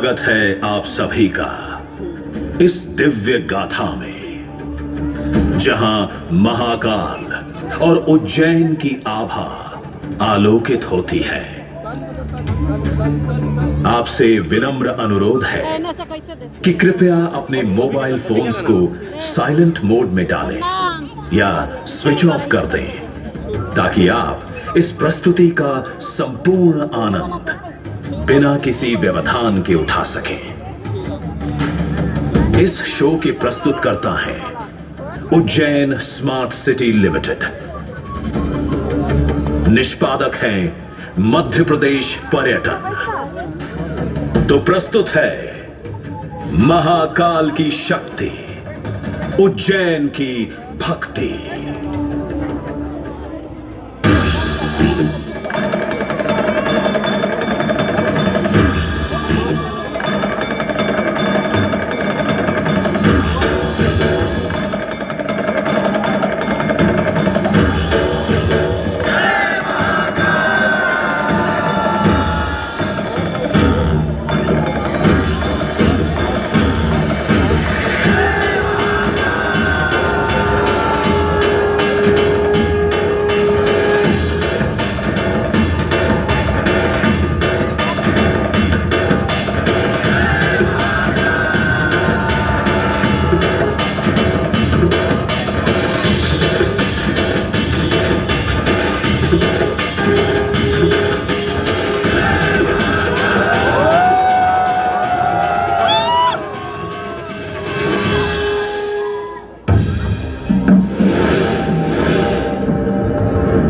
स्वागत है आप सभी का इस दिव्य गाथा में, जहां महाकाल और उज्जैन की आभा आलोकित होती है। आपसे विनम्र अनुरोध है कि कृपया अपने मोबाइल फोन्स को साइलेंट मोड में डालें या स्विच ऑफ कर दें, ताकि आप इस प्रस्तुति का संपूर्ण आनंद बिना किसी व्यवधान के उठा सकें। इस शो के प्रस्तुतकर्ता हैं उज्जैन स्मार्ट सिटी लिमिटेड। निष्पादक हैं मध्य प्रदेश पर्यटन। तो प्रस्तुत है महाकाल की शक्ति, उज्जैन की भक्ति।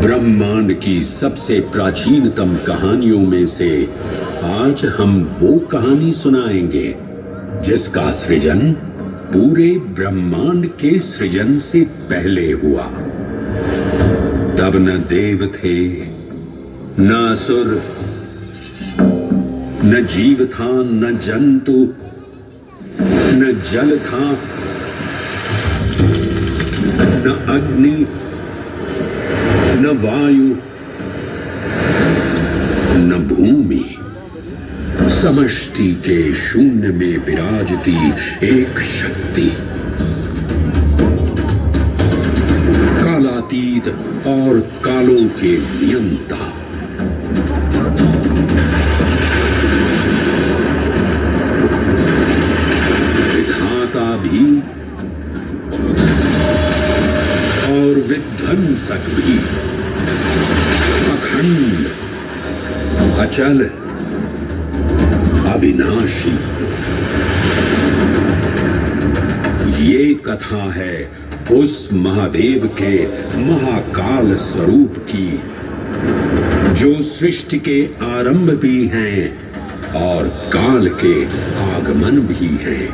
ब्रह्मांड की सबसे प्राचीनतम कहानियों में से आज हम वो कहानी सुनाएंगे जिसका सृजन पूरे ब्रह्मांड के सृजन से पहले हुआ। तब न देव थे, न असुर, न जीव था, न जंतु, न जल था, न अग्नि, न वायु, न भूमि। समष्टि के शून्य में विराजती एक शक्ति, कालातीत और कालों के नियंता। विधाता भी और विध्वंसक भी, अखंड, अचल, अविनाशी। ये कथा है उस महादेव के महाकाल स्वरूप की, जो सृष्टि के आरंभ भी हैं और काल के आगमन भी हैं।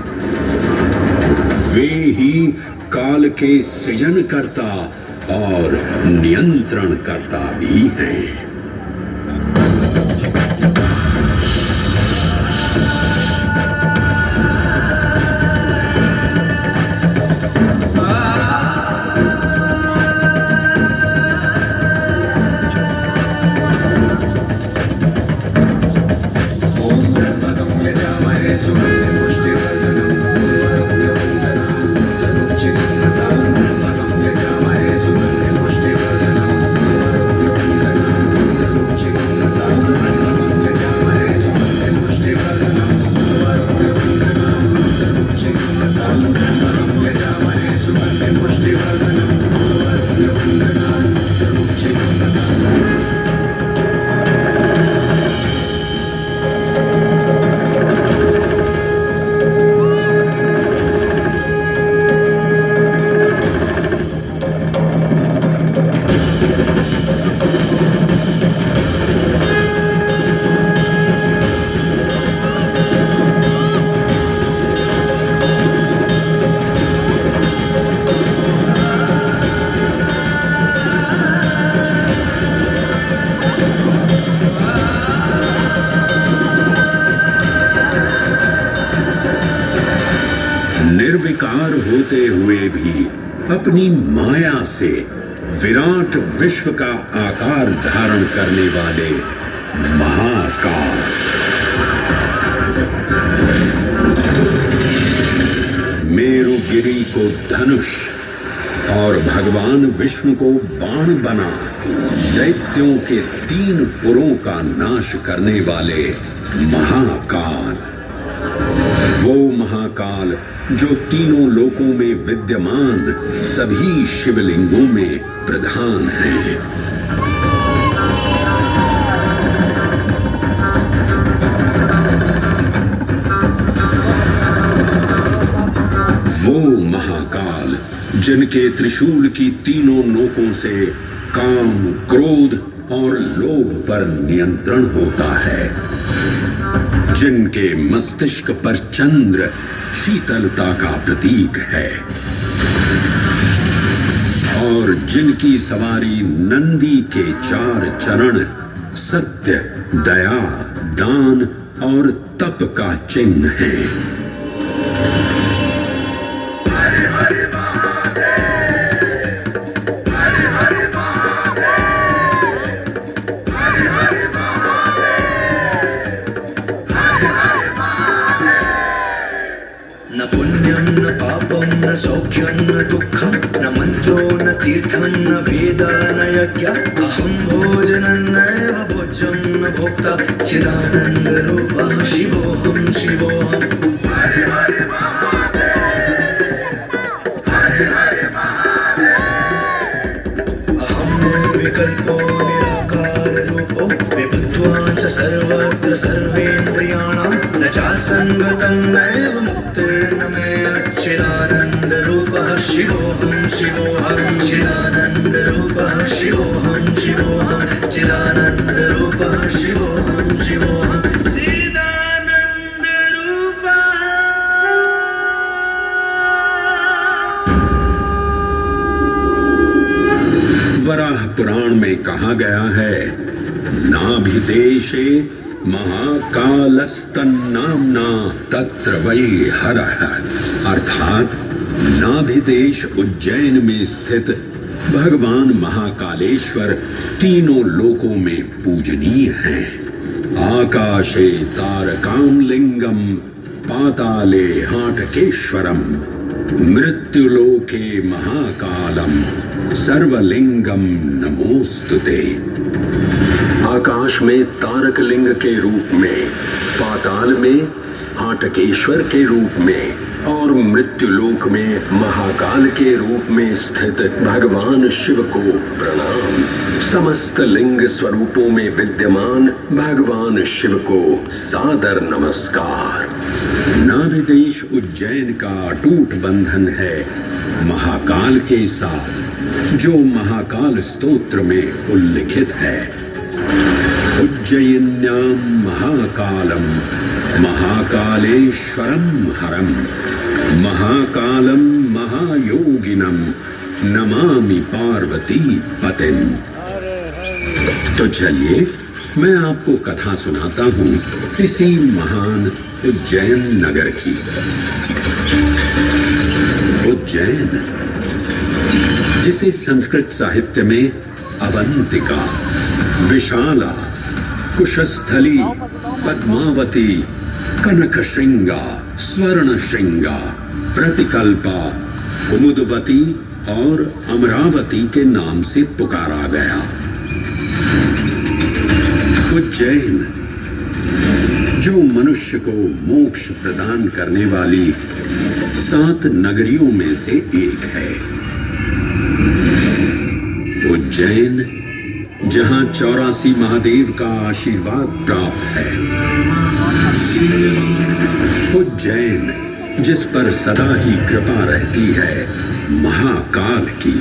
वे ही काल के सृजनकर्ता और नियंत्रणकर्ता भी हैं। निर्विकार होते हुए भी अपनी माया से विराट विश्व का आकार धारण करने वाले महाकाल। मेरुगिरी को धनुष और भगवान विष्णु को बाण बना दैत्यों के 3 पुरों का नाश करने वाले महाकाल, वो महाकाल जो तीनों लोकों में विद्यमान सभी शिवलिंगों में प्रधान हैं। वो महाकाल जिनके त्रिशूल की तीनों नोकों से काम, क्रोध और लोभ पर नियंत्रण होता है, जिनके मस्तिष्क पर चंद्र शीतलता का प्रतीक है और जिनकी सवारी नंदी के 4 चरण सत्य, दया, दान और तप का चिन्ह है। न पुण्यं न पापं न सौख्यं न दुःखं न मन्त्रो न तीर्थं न वेद न यज्ञ अहं भोजनं नैव भोज्यं न भोक्ता चिदानन्दरूपः शिवोऽहं शिवोऽहम्। अहं निर्विकल्पो निराकाररूपो विभुत्वा च सर्वत्र सर्वेन्द्रियाणां न चासङ्गतं नैव मुक्तिर्न मे चिदानन्दरूपः शिवोऽहं शिवोऽहं चिदानन्दरूपः शिवोऽहं शिवोऽहं चिदानन्दरूपः शिवोऽहं शिवोऽहं वराह पुराण में कहा गया है, नाभिदेशे महाकालस्तन्नाम्ना तत्र वै हरः, अर्थात नाभिदेश उज्जैन में स्थित भगवान महाकालेश्वर तीनों लोकों में पूजनीय हैं। आकाशे तारकां लिंगम पाताले हाटकेश्वरम मृत्युलोके महाकालम सर्वलिंगम नमोस्तुते। आकाश में तारक लिंग के रूप में, पाताल में हाटकेश्वर के रूप में और मृत्युलोक में महाकाल के रूप में स्थित भगवान शिव को प्रणाम। समस्त लिंग स्वरूपों में विद्यमान भगवान शिव को सादर नमस्कार। नाभिदेश उज्जैन का अटूट बंधन है महाकाल के साथ, जो महाकाल स्तोत्र में उल्लिखित है। उज्जयिन्यां महाकालम महाकालेश्वरम हरम महाकालम महायोगिनम नमामि पार्वती पतिम। तो चलिए मैं आपको कथा सुनाता हूँ इसी महान उज्जैन नगर की। उज्जैन, जिसे संस्कृत साहित्य में अवंतिका, विशाला, कुशस्थली, पद्मावती, कनकश्रृंगा, स्वर्णश्रृंगा, प्रतिकल्पा, कुमुदवती और अमरावती के नाम से पुकारा गया। उज्जैन, जो मनुष्य को मोक्ष प्रदान करने वाली 7 नगरियों में से एक है। उज्जैन, जहां 84 महादेव का आशीर्वाद प्राप्त है। उज्जैन, जिस पर सदा ही कृपा रहती है महाकाल की।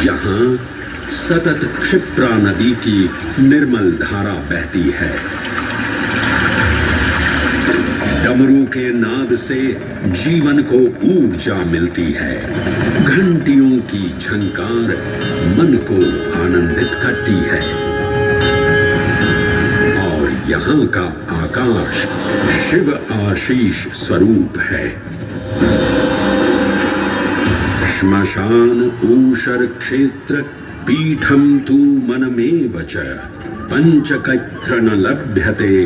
यहाँ सतत क्षिप्रा नदी की निर्मल धारा बहती है। डमरू के नाद से जीवन को ऊर्जा मिलती है। घंटियों की झंकार मन को आनंदित करती है। और यहाँ का आकाश शिव आशीष स्वरूप है। श्मशान ऊषर क्षेत्र पीठम तु मनमेव च पंचकैत्र न लभ्यते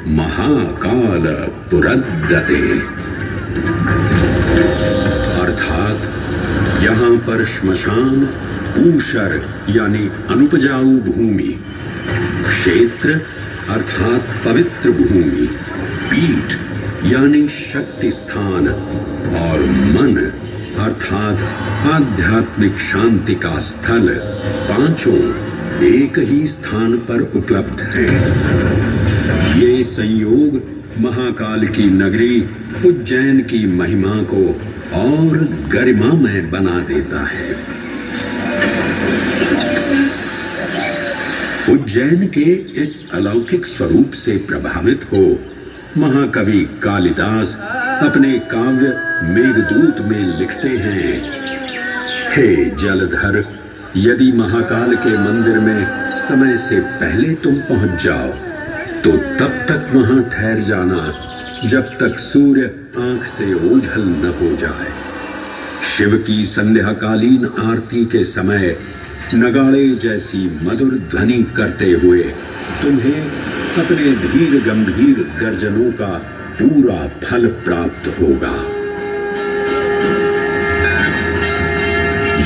महाकाल पुरद्दते। जहां पर श्मशान, ऊषर यानी अनुपजाऊ भूमि, क्षेत्र अर्थात पवित्र भूमि, पीठ यानी शक्ति स्थान और मन अर्थात आध्यात्मिक शांति का स्थल, पांचों एक ही स्थान पर उपलब्ध हैं। ये संयोग महाकाल की नगरी उज्जैन की महिमा को और गरिमामय बना देता है। उज्जैन के इस अलौकिक स्वरूप से प्रभावित हो महाकवि कालिदास अपने काव्य मेघदूत में लिखते हैं, हे जलधर, यदि महाकाल के मंदिर में समय से पहले तुम पहुंच जाओ तो तब तक वहां ठहर जाना जब तक सूर्य आंख से ओझल न हो जाए। शिव की संध्याकालीन आरती के समय नगाड़े जैसी मधुर ध्वनि करते हुए तुम्हें अपने धीर गंभीर गर्जनों का पूरा फल प्राप्त होगा।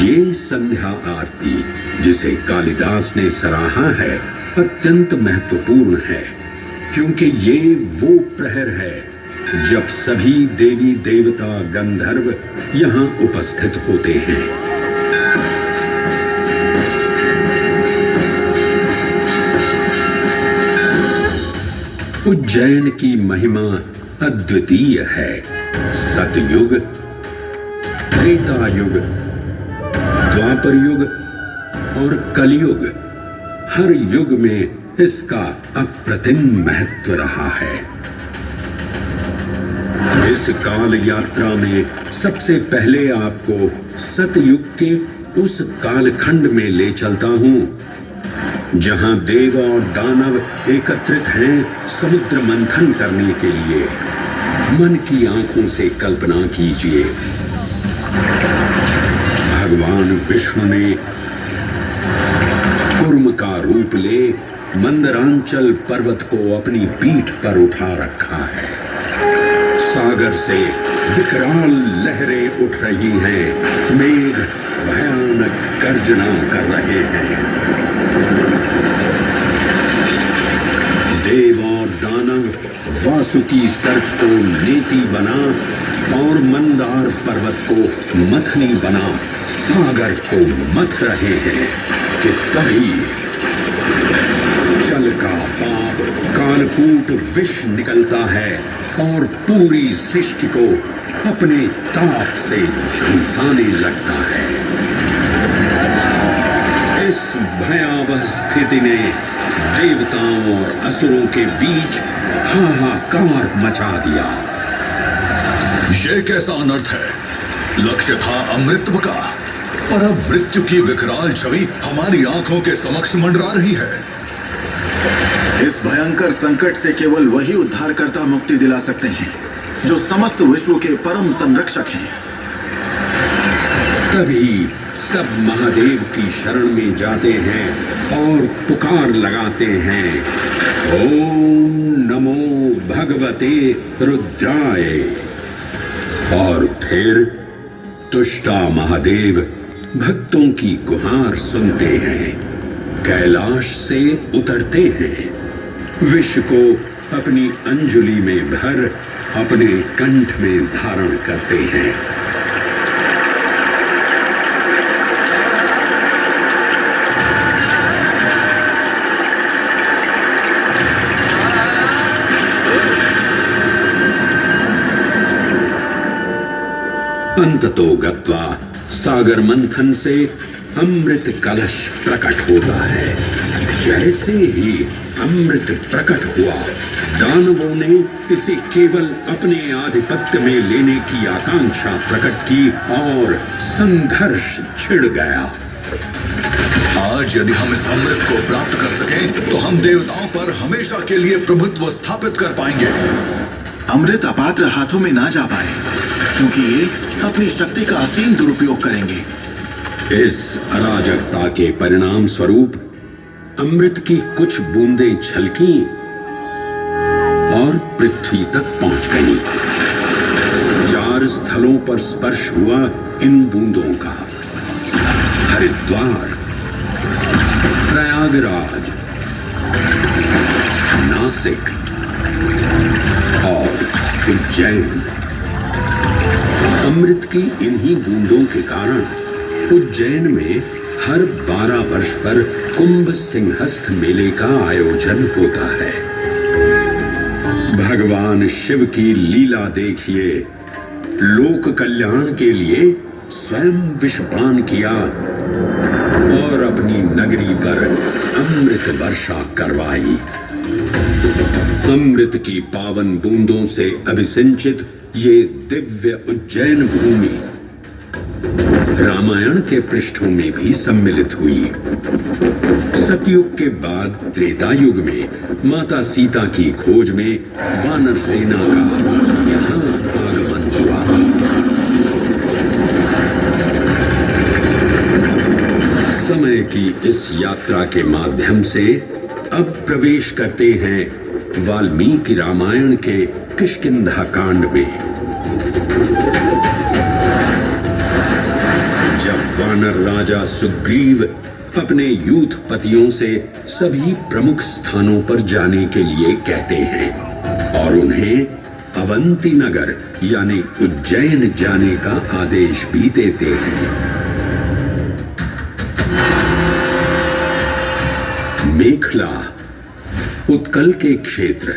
ये संध्या आरती जिसे कालिदास ने सराहा है अत्यंत महत्वपूर्ण है, क्योंकि ये वो प्रहर है जब सभी देवी देवता गंधर्व यहां उपस्थित होते हैं। उज्जैन की महिमा अद्वितीय है। सतयुग, त्रेता युग, द्वापर युग और कलयुग, हर युग में इसका अप्रतिम महत्व रहा है। इस काल यात्रा में सबसे पहले आपको सतयुग के उस कालखंड में ले चलता हूं जहां देव और दानव एकत्रित हैं समुद्र मंथन करने के लिए। मन की आंखों से कल्पना कीजिए, भगवान विष्णु ने कुर्म का रूप ले मंदरांचल पर्वत को अपनी पीठ पर उठा रखा है। सागर से विकराल लहरें उठ रही हैं, मेघ भयानक गर्जना कर रहे हैं। देव और दानव वासुकी सर्प को नेति बना और मंदार पर्वत को मथनी बना सागर को मथ रहे हैं कि तभी जल का पाप कालकूट विष निकलता है और पूरी सृष्टि को अपने ताप से झुलसाने लगता है। इस भयावह स्थिति ने देवताओं और असुरों के बीच हाहाकार मचा दिया। ये कैसा अनर्थ है? लक्ष्य था अमृतत्व का, पर अब मृत्यु की विकराल छवि हमारी आंखों के समक्ष मंडरा रही है। इस भयंकर संकट से केवल वही उद्धारकर्ता मुक्ति दिला सकते हैं जो समस्त विश्व के परम संरक्षक हैं। तभी सब महादेव की शरण में जाते हैं और पुकार लगाते हैं, ओम नमो भगवते रुद्राय। और फिर तुष्टा महादेव भक्तों की गुहार सुनते हैं, कैलाश से उतरते हैं, विष को अपनी अंजुलि में भर अपने कंठ में धारण करते हैं। अंततो गत्वा सागर मंथन से अमृत कलश प्रकट होता है। जैसे ही अमृत प्रकट हुआ, दानवों ने इसे केवल अपने आधिपत्य में लेने की आकांक्षा प्रकट की और संघर्ष छिड़ गया। आज यदि हम इस अमृत को प्राप्त कर सकें तो हम देवताओं पर हमेशा के लिए प्रभुत्व स्थापित कर पाएंगे। अमृत अपात्र हाथों में ना जा पाए, क्योंकि ये अपनी शक्ति का असीम दुरुपयोग करेंगे। इस अराजकता के परिणाम स्वरूप अमृत की कुछ बूंदें छलकी और पृथ्वी तक पहुंच गईं। 4 स्थलों पर स्पर्श हुआ इन बूंदों का। हरिद्वार, प्रयागराज, नासिक और उज्जैन। अमृत की इन्हीं बूंदों के कारण उज्जैन में हर 12 वर्ष पर कुंभ सिंहस्थ मेले का आयोजन होता है। भगवान शिव की लीला देखिए, लोक कल्याण के लिए स्वयं विषपान किया और अपनी नगरी पर अमृत वर्षा करवाई। अमृत की पावन बूंदों से अभिसिंचित ये दिव्य उज्जैन भूमि रामायण के पृष्ठों में भी सम्मिलित हुई। सतयुग के बाद त्रेता युग में माता सीता की खोज में वानर सेना का यहाँ आगमन हुआ। समय की इस यात्रा के माध्यम से अब प्रवेश करते हैं वाल्मीकि रामायण के किष्किंधा कांड में। जब वानर राजा सुग्रीव अपने यूथपतियों से सभी प्रमुख स्थानों पर जाने के लिए कहते हैं और उन्हें अवंती नगर यानी उज्जैन जाने का आदेश भी देते हैं। मेखला उत्कल के क्षेत्र,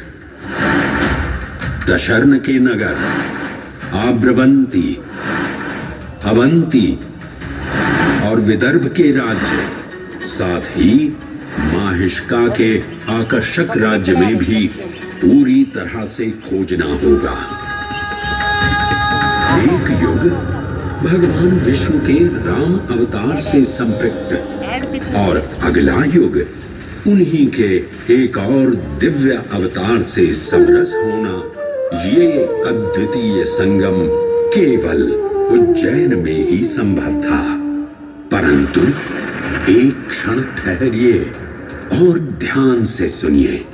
दशर्न के नगर, आब्रवंती, अवंती और विदर्भ के राज्य, साथ ही माहिष्का के आकर्षक राज्य में भी पूरी तरह से खोजना होगा। एक युग भगवान विष्णु के राम अवतार से संपृक्त और अगला युग उन्हीं के एक और दिव्य अवतार से समरस होना, ये अद्वितीय संगम केवल उज्जैन में ही संभव था। परंतु एक क्षण ठहरिए और ध्यान से सुनिए।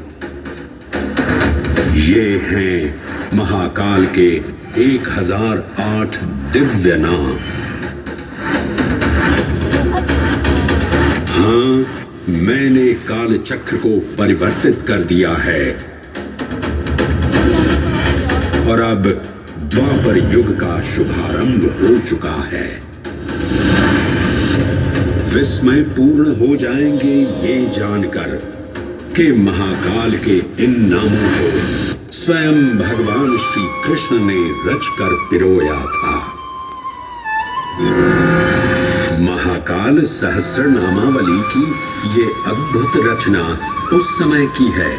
ये हैं महाकाल के 1008 दिव्य नाम। हाँ, मैंने काल चक्र को परिवर्तित कर दिया है और अब द्वापर युग का शुभारंभ हो चुका है। विस्मय पूर्ण हो जाएंगे ये जानकर कि महाकाल के इन नामों को स्वयं भगवान श्री कृष्ण ने रचकर पिरोया था। महाकाल सहस्र नामावली की ये अद्भुत रचना उस समय की है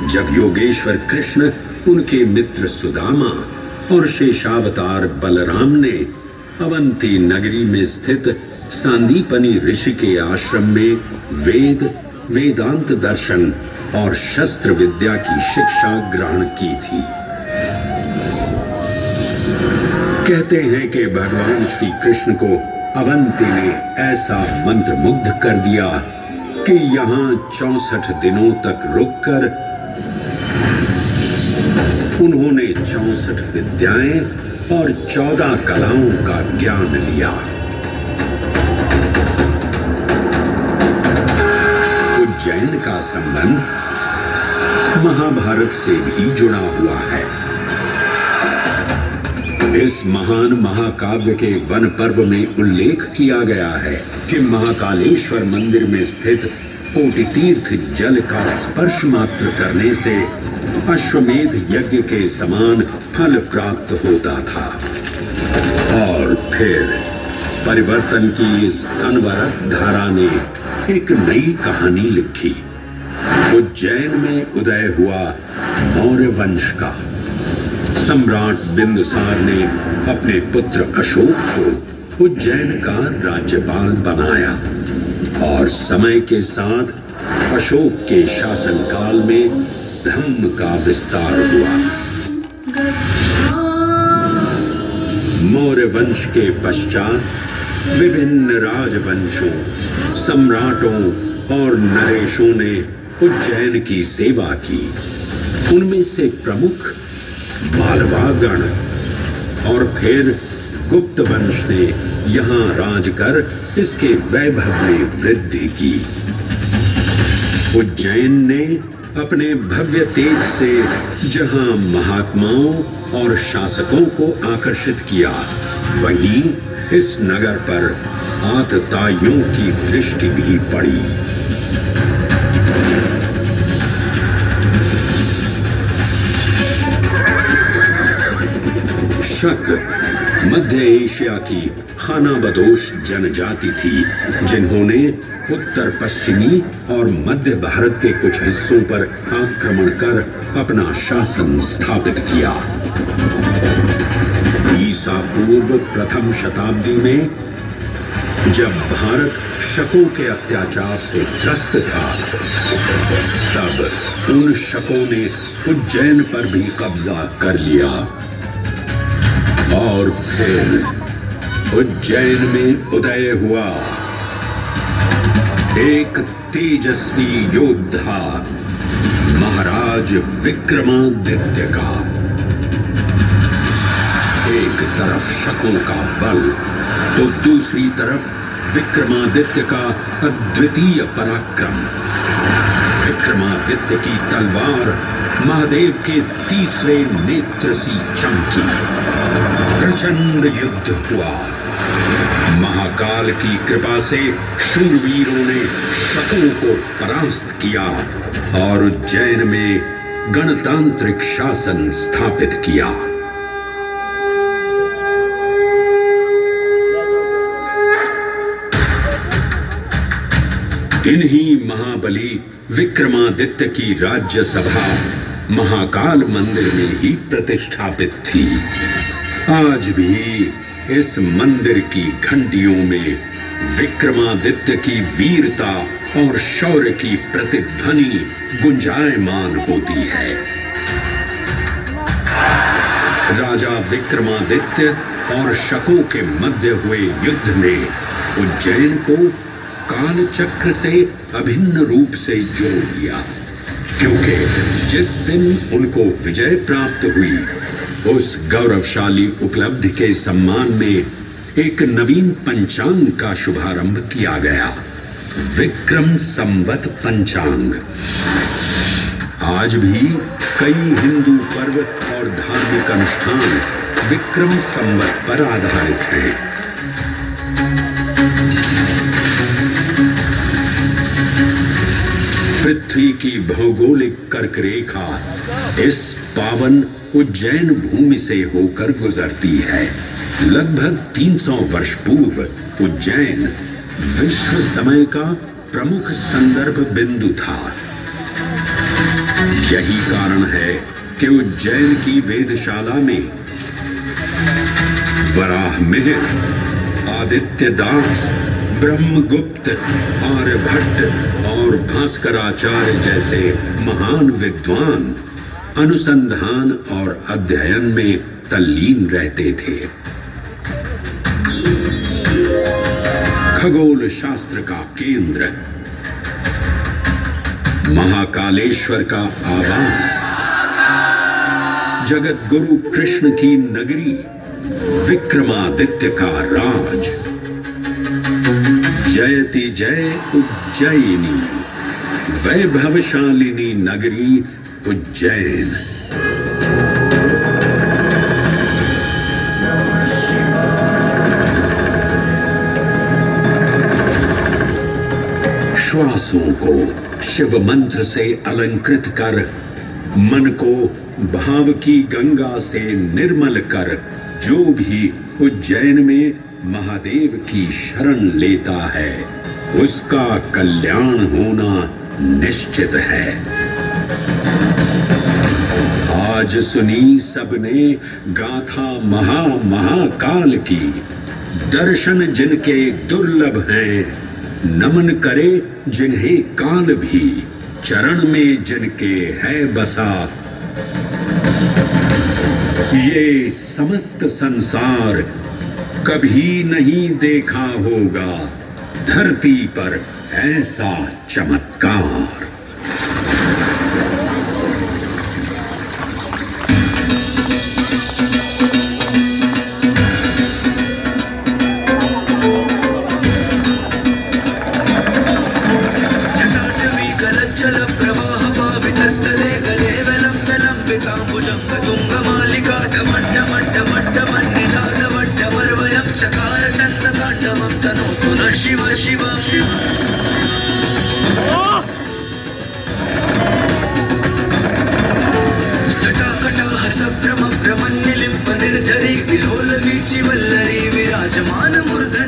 जब योगेश्वर कृष्ण, उनके मित्र सुदामा और शेषावतार बलराम ने अवंती नगरी में स्थित सांदीपनी ऋषि के आश्रम में वेद, वेदांत दर्शन और शस्त्र विद्या की शिक्षा ग्रहण की थी। कहते हैं कि भगवान श्री कृष्ण को अवंती ने ऐसा मंत्र मुग्ध कर दिया कि यहाँ 64 दिनों तक रुककर उन्होंने 64 विद्याएं और 14 कलाओं का ज्ञान लिया। उज्जैन का संबंध महाभारत से भी जुड़ा हुआ है। इस महान महाकाव्य के वन पर्व में उल्लेख किया गया है कि महाकालेश्वर मंदिर में स्थित कोटि तीर्थ जल का स्पर्श मात्र करने से अश्वमेध यज्ञ के समान फल प्राप्त होता था। और फिर परिवर्तन की इस अनवरत धारा ने एक नई कहानी लिखी। उज्जैन में उदय हुआ मौर्य वंश का। सम्राट बिंदुसार ने अपने पुत्र अशोक को उज्जैन का राज्यपाल बनाया और समय के साथ अशोक के शासनकाल में धर्म का विस्तार हुआ। मौर्य वंश के पश्चात विभिन्न राजवंशों, सम्राटों और नरेशों ने उज्जैन की सेवा की। उनमें से प्रमुख मालवागण और फिर गुप्त वंश ने यहाँ राज कर इसके वैभव में वृद्धि की। उज्जैन ने अपने भव्य तेज से जहां महात्माओं और शासकों को आकर्षित किया, वहीं इस नगर पर आतताइयों की दृष्टि भी पड़ी। शक मध्य एशिया की खानाबदोश जनजाति थी, जिन्होंने उत्तर पश्चिमी और मध्य भारत के कुछ हिस्सों पर आक्रमण कर अपना शासन स्थापित किया। ईसा पूर्व प्रथम शताब्दी में जब भारत शकों के अत्याचार से त्रस्त था, तब उन शकों ने उज्जैन पर भी कब्जा कर लिया और फिर उज्जैन में उदय हुआ एक तेजस्वी योद्धा, महाराज विक्रमादित्य का। एक तरफ शकों का बल तो दूसरी तरफ विक्रमादित्य का अद्वितीय पराक्रम। विक्रमादित्य की तलवार महादेव के तीसरे नेत्र सी चमकी। प्रचंड युद्ध हुआ। महाकाल की कृपा से शूरवीरों ने शकों को परास्त किया और उज्जैन में गणतांत्रिक शासन स्थापित किया। इन्हीं महाबली विक्रमादित्य की राज्यसभा महाकाल मंदिर में ही प्रतिष्ठापित थी। आज भी इस मंदिर की घंटियों में विक्रमादित्य की वीरता और शौर्य की प्रतिध्वनि गुंजायमान होती है। राजा विक्रमादित्य और शकों के मध्य हुए युद्ध ने उज्जैन को काल चक्र से अभिन्न रूप से जोड़ दिया, क्योंकि जिस दिन उनको विजय प्राप्त हुई, उस गौरवशाली उपलब्धि के सम्मान में एक नवीन पंचांग का शुभारंभ किया गया, विक्रम संवत पंचांग। आज भी कई हिंदू पर्व और धार्मिक अनुष्ठान विक्रम संवत पर आधारित हैं। पृथ्वी की भौगोलिक कर्क रेखा इस पावन उज्जैन भूमि से होकर गुजरती है। लगभग 300 वर्ष पूर्व उज्जैन विश्व समय का प्रमुख संदर्भ बिंदु था। यही कारण है कि उज्जैन की वेदशाला में वराहमिहिर, आदित्य दास, ब्रह्मगुप्त, आर्यभट्ट और भास्कराचार्य जैसे महान विद्वान अनुसंधान और अध्ययन में तल्लीन रहते थे। खगोल शास्त्र का केंद्र, महाकालेश्वर का आवास, जगत गुरु कृष्ण की नगरी, विक्रमादित्य का राज। जयति जय उज्जैनी, वैभवशालिनी नगरी उज्जैन। श्वासों को शिव मंत्र से अलंकृत कर, मन को भाव की गंगा से निर्मल कर, जो भी उज्जैन में महादेव की शरण लेता है, उसका कल्याण होना निश्चित है। आज सुनी सबने गाथा महाकाल की, दर्शन जिनके दुर्लभ हैं, नमन करे जिन्हें काल भी, चरण में जिनके है बसा। ये समस्त संसार कभी नहीं देखा होगा धरती पर ऐसा चमत्कार। चकार चन्द्रताण्डवं तनोतु न शिव शिव जटाकटाहसभ्रमभ्रमन्निलिम्प निर्झरी विलोलवीचि वल्लरी विराजमान मूर्धनि